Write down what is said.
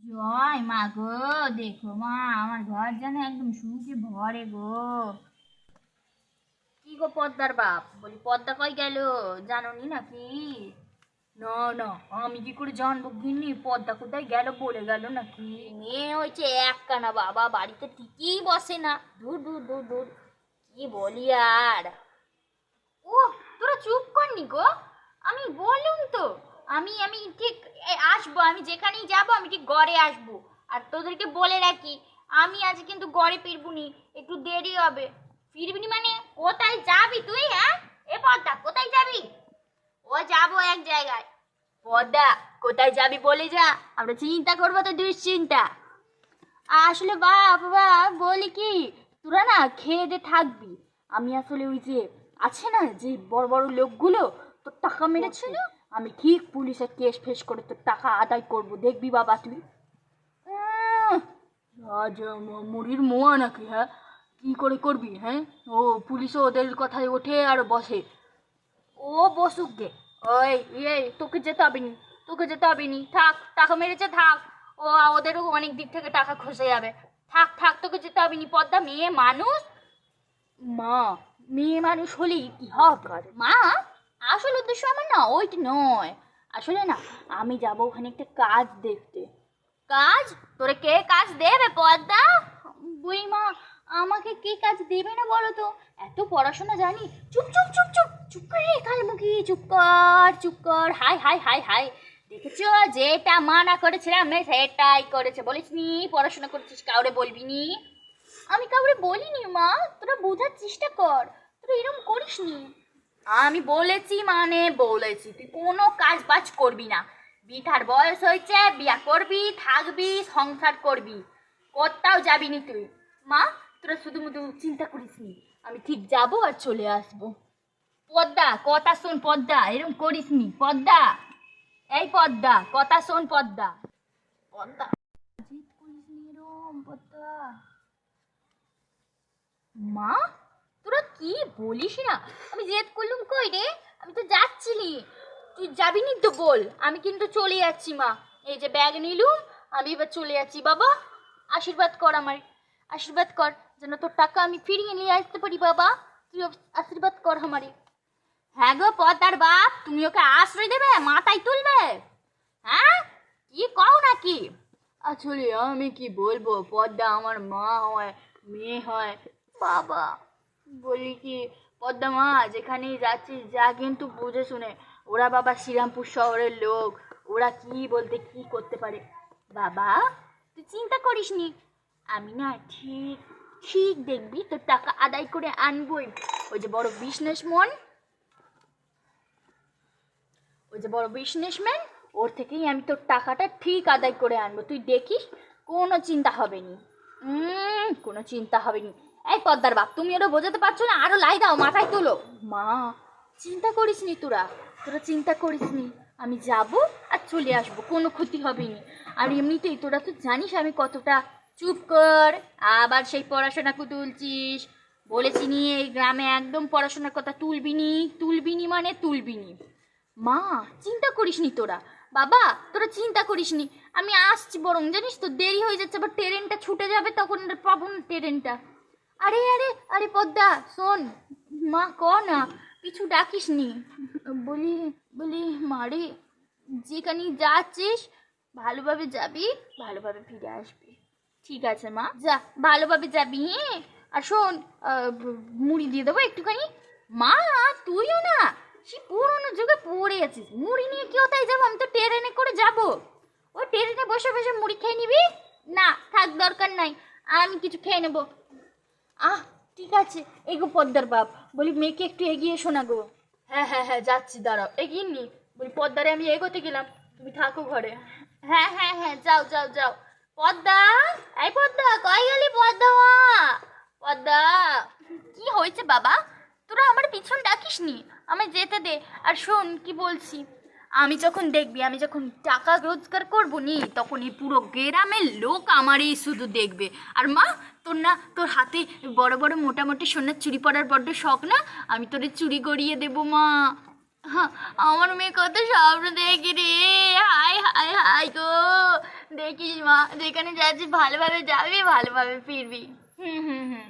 জয় মা গো, দেখো মা, আমার ঘর যেন একদম সুখে ভরে গো। কি গো পদ্মার বাপ, বলি পদ্মা কই গেল, জানোনি নাকি? না না, আমি কি করে জানবো গিন্নি, পদ্মা কোথায় গেল, বলে গেল নাকি? মেয়ে হয়েছে একখানা বাবা, বাড়িতে ঠিকই বসে না। দূর দূর দূর দূর, কি বলি আর। ও, তোরা চুপ করনি গো, আমি বললুম তো। আমি ঠিক আসবো, আমি যেখানেই যাব আমি ঠিক গড়ে আসবো। আর তোদেরকে বলে রাখি, আমি আজ কিন্তু গড়ে ফিরবুনি, একটু দেরি হবে। ফিরবি মানে কোথায় যাবি তুই? হ্যাঁ, এ পদ্মা কোথায় যাবি? ও যাবো এক জায়গায়। পদ্মা, কোথায় যাবি বলে যা, আমরা চিন্তা করবো তো দুশ্চিন্তা। আসলে বাবা বলি কি, তোরা না খেয়ে দে থাকবি। আমি আসলে ওই যে আছে না, যে বড় বড় লোকগুলো তোর টাকা মেরেছিল, আমি ঠিক পুলিশে কেস ফেস করে তোর টাকা আদায় করব, দেখবি বাবা তুই। আজ মুড়ির মোয়া নাকি? হ্যাঁ, কি করে করবি? হ্যাঁ, ও পুলিশও ওদের কথায় ওঠে আর বসে। ও বসুক গে। ওই তোকে যেতে হবে নি, তোকে যেতে হবে নি, থাক, টাকা মেরেছে থাক। ও, ওদেরও অনেক দিক থেকে টাকা খসে যাবে। থাক থাক, তোকে যেতে হবে নি। পদ্মা মেয়ে মানুষ। মা, মেয়ে মানুষ হলেই কি হবে মা? আসল উদ্দেশ্য আমার না ওইটা নয়। আসলে না, আমি যাবো ওখানে একটা কাজ দেখতে। কাজ? তোরে কে কাজ দেবে পদ্মা? বুড়িমা, আমাকে কে কাজ দেবে না বলো তো? এত পড়াশোনা জানি। চুপ চুপ চুপ চুপ চুপ করে কালমুখী, চুপ কর চুপ কর। হাই হাই হাই হাই, দেখেছো যেটা মানা করেছিলাম না সেটাই করেছে। বলিসনি পড়াশোনা করছিস, কাউরে বলবি নি। আমি কাউরে বলিনি মা, তোরা বোঝার চেষ্টা কর, তোরা এরকম করিসনি। আমি বলেছি মানে বলেছি, তুই কোনো কাজ বাজ করবি না। বিথার বয়স হয়েছে, বিয়া করবি, থাকবি, সংসার করবি, কোথাও যাবি নি তুই। মা, তোরা শুধু শুধু চিন্তা করিস নি, আমি ঠিক যাবো আর চলে আসবো। পদ্মা, কথা শোন পদ্মা, এরকম করিস নি পদ্মা। এই পদ্মা, কথা শোন পদ্মা। পদ্মা, জিদ করিস নি এরম পদ্মা। মা, তোরা কি বলিস না? আমি জেদ করলুম কই রে? আমি তো যাচ্ছিলি, তুই যাবি নি তো বল, আমি কিন্তু চলে যাচ্ছি মা। এই যে ব্যাগ নিলুম, আমি এবার চলে যাচ্ছি। বাবা, আশীর্বাদ কর আমার, আশীর্বাদ কর যেন তোর টাকা আমি ফিরিয়ে নিয়ে আসতে পারি। বাবা, তুই আশীর্বাদ কর আমারে। হ্যাঁ গো পদ্মার বাপ, তুমি ওকে আশ্রয় দেবে, মাথায় তুলবে? হ্যাঁ, কি কও নাকি? আসলে আমি কি বলবো, পদ্মা আমার মা হয়, মেয়ে হয়। বাবা, বলি কি পদ্মা মা, যেখানেই যাচ্ছিস যা, কিন্তু বুঝে শুনে। ওরা বাবা শ্রীরামপুর শহরের লোক, ওরা কি বলতে কি করতে পারে। বাবা, তুই চিন্তা করিস নি, আমি না ঠিক ঠিক দেখবি তোর টাকা আদায় করে আনবই। ওই যে বড় বিজনেসম্যান, ওই যে বড় বিজনেসম্যান, ওর থেকেই আমি তোর টাকাটা ঠিক আদায় করে আনবো, তুই দেখিস। কোনো চিন্তা হবে নি, কোনো চিন্তা হবে নি। এই পদ্মার বাপ, তুমি ওরা বোঝাতে পারছো না, আরো লাই দাও, মাথায় তোলো। মা, চিন্তা করিস নি তোরা, তোরা চিন্তা করিস নি। আমি যাব আর চলে আসবো, কোনো ক্ষতি হবে নি। আর এমনিতেই তোরা তো জানিস আমি কতটা। চুপ কর, আবার সেই পড়াশোনা তুলছিস। বলেছি নি এই গ্রামে একদম পড়াশোনার কথা তুলবি নি, তুলবি নি মানে তুলবি নি। মা, চিন্তা করিসনি তোরা। বাবা, তোরা চিন্তা করিসনি, আমি আসছি। বরং জানিস তো দেরি হয়ে যাচ্ছে, আবার ট্রেনটা ছুটে যাবে, তখন আর পাবো না ট্রেনটা। আরে আরে আরে পদ্মা শোন, মা ক না, কিছু ডাকিসনি। বলি বলি মারে, যেখানে যাচ্ছিস ভালোভাবে যাবি, ভালোভাবে ফিরে আসবি। ঠিক আছে মা, যা, ভালোভাবে যাবি। হ্যাঁ, আর শোন, মুড়ি দিয়ে দেবো একটুখানি। মা, তুইও না সে পুরোনো যুগে পড়ে আছিস, মুড়ি নিয়ে কি কোথায় যাবো? আমি তো ট্রেনে করে যাব। ও ট্রেনে বসে বসে মুড়ি খেয়ে নিবি? না থাক, দরকার নাই, আমি কিছু খেয়ে নেবো। আহ, ঠিক আছে। এগো পদ্মার বাপ, বলি মেয়েকে একটু এগিয়ে এসো না গো। হ্যাঁ হ্যাঁ হ্যাঁ, যাচ্ছি, দাঁড়াও, এগিয়ে নি। বলি পদ্মারে আমি এগোতে গেলাম, তুমি থাকো ঘরে। হ্যাঁ হ্যাঁ হ্যাঁ, যাও যাও যাও। পদ্মা, এই পদ্মা, কই গেলি পদ্মা মা? পদ্মা, কি হয়েছে বাবা? তোরা আমার পিছন ডাকিস নি, আমায় যেতে দে। আর শোন কি বলছি, আমি যখন দেখবি, আমি যখন টাকা রোজগার করবো নি, তখন এই পুরো গ্রামের লোক আমারই শুধু দেখবে। আর মা, তোর না, তোর হাতে বড় বড় মোটামুটি সোনার চুড়ি পরার বড্ড শখ না? আমি তোরে চুড়ি গড়িয়ে দেবো মা। হ্যাঁ, আমার মেয়ে কত স্বপ্ন দেখি রে। হাই হাই হাই গো, দেখিস মা, যেখানে যাচ্ছি ভালোভাবে যাবি, ভালোভাবে ফিরবি। হুম হুম হুম।